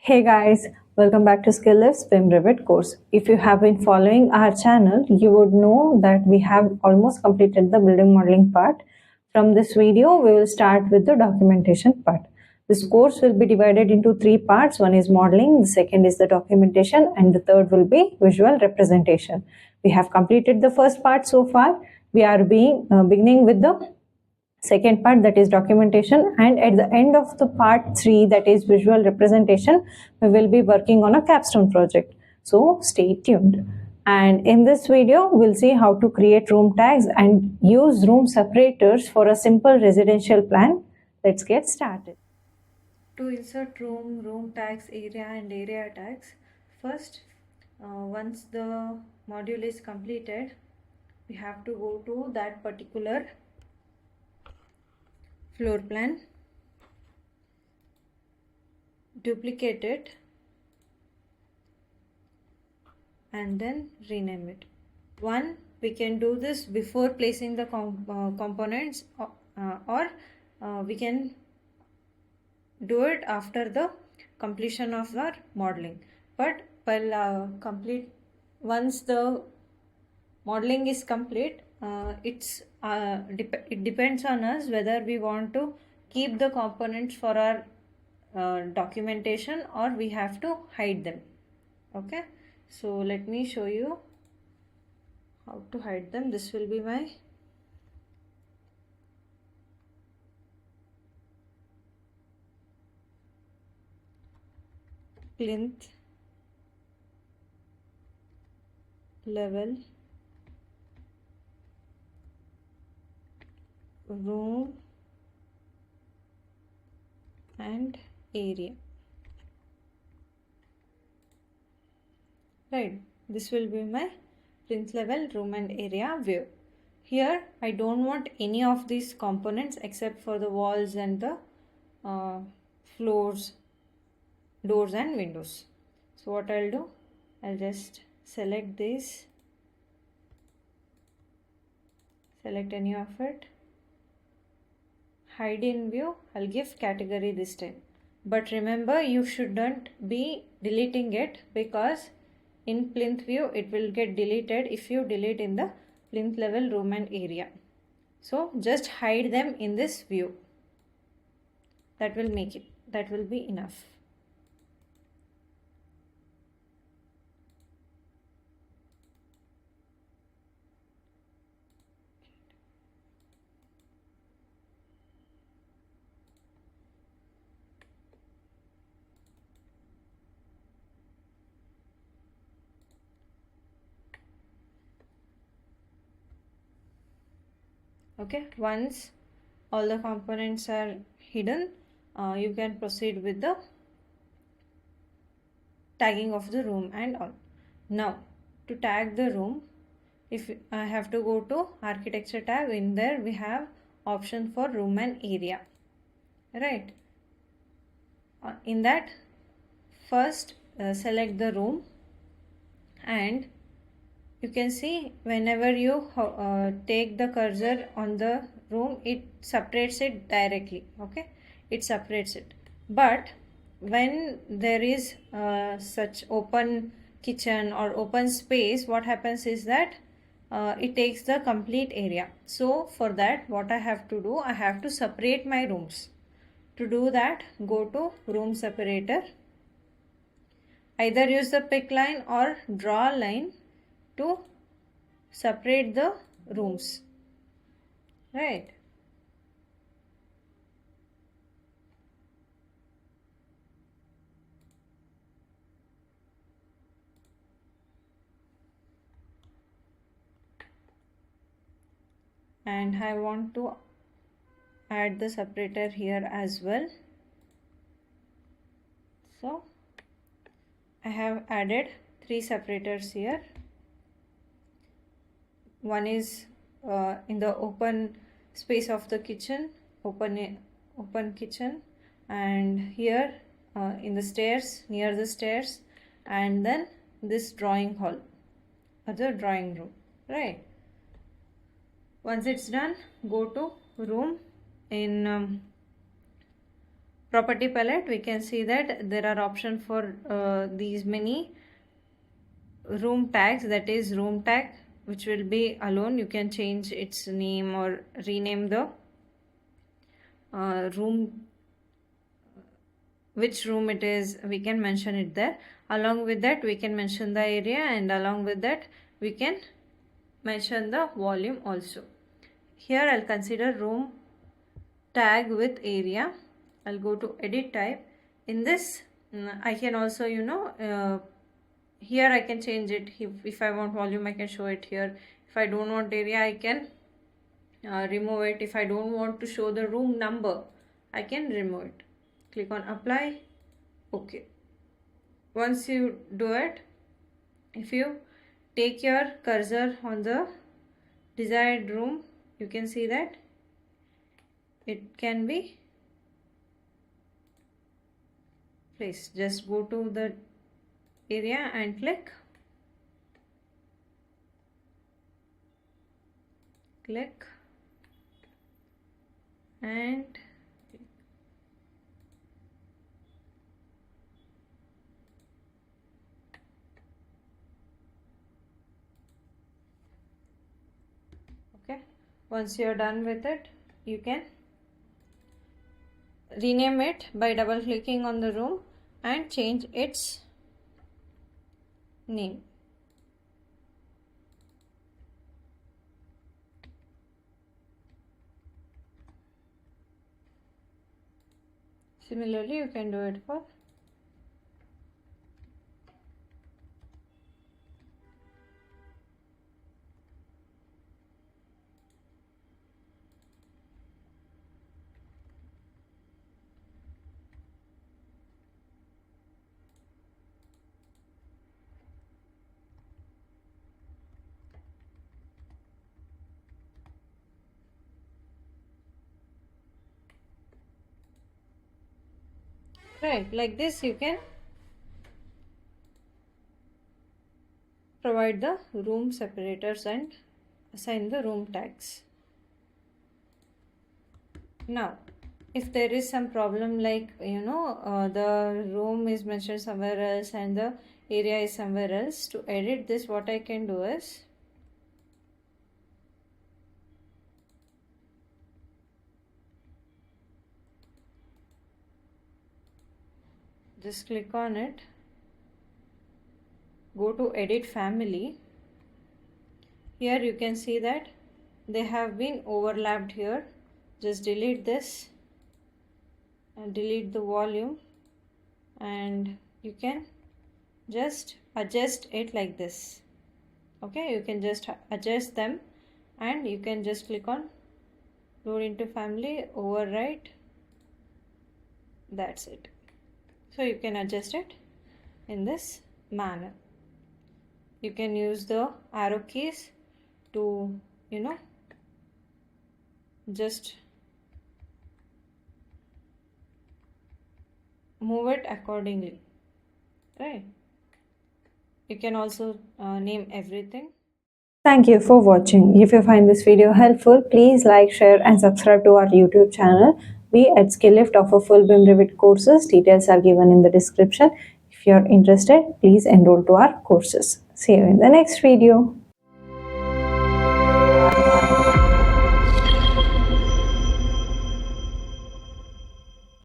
Hey guys, welcome back to Skill Lives Swim Revit course. If you have been following our channel, you would know that we have almost completed the building modeling part. From this video, we will start with the documentation part. This course will be divided into three parts. One is modeling, the second is the documentation, and the third will be visual representation. We have completed the first part so far. We are beginning with the second part, that is documentation, and at the end of the part 3, that is visual representation, we will be working on a capstone project. So stay tuned. And in this video we'll see how to create room tags and use room separators for a simple residential plan. Let's get started. To insert room tags, area and area tags, first once the module is completed, we have to go to that particular floor plan, duplicate it, and then rename it. One, we can do this before placing the components, or we can do it after the completion of our modeling. But once the modeling is complete, it depends on us whether we want to keep the components for our documentation or we have to hide them. Okay, so let me show you how to hide them. This will be my plinth level room and area. Right, this will be my plinth level room and area view. Here I don't want any of these components except for the walls and the floors, doors and windows. So what I'll do, I'll just select this, select any of it, hide in view. I'll give category this time, but remember you shouldn't be deleting it, because in plinth view it will get deleted if you delete in the plinth level room and area. So just hide them in this view. That will be enough. Okay, once all the components are hidden, you can proceed with the tagging of the room and all. Now to tag the room, if I have to go to architecture tab, in there we have option for room and area, right? In that, first select the room, and you can see whenever you take the cursor on the room, it separates it directly. Okay, it separates it. But when there is such open kitchen or open space, what happens is that it takes the complete area. So for that, what I have to do, I have to separate my rooms. To do that, go to room separator. Either use the pick line or draw a line to separate the rooms, right? And I want to add the separator here as well. So I have added 3 separators here. One is in the open space of the kitchen, open kitchen, and here in the stairs, near the stairs, and then this drawing hall or the drawing room, right? Once it's done, go to room. In property palette, we can see that there are options for these many room tags, that is room tag which will be alone. You can change its name or rename the room, which room it is, we can mention it there. Along with that we can mention the area, and along with that we can mention the volume also. Here I'll consider room tag with area. I'll go to edit type. In this I can also here I can change it. If I want volume, I can show it here. If I don't want area, I can remove it. If I don't want to show the room number, I can remove it. Click on apply. Okay. Once you do it, if you take your cursor on the desired room, you can see that it can be placed. Just go to the area and click and okay. Once you are done with it, you can rename it by double clicking on the room and change its name. Similarly, you can do it for right. Like this you can provide the room separators and assign the room tags. Now if there is some problem, like the room is mentioned somewhere else and the area is somewhere else, to edit this what I can do is just click on it, go to edit family. Here you can see that they have been overlapped here. Just delete this and delete the volume, and you can just adjust it like this. Okay, you can just adjust them, and you can just click on load into family, overwrite. That's it. So you can adjust it in this manner. You can use the arrow keys to just move it accordingly, right? You can also name everything. Thank you for watching. If you find this video helpful, please like, share and subscribe to our YouTube channel. We at Skilllift offer full BIM Revit courses. Details are given in the description. If you are interested, please enroll to our courses. See you in the next video.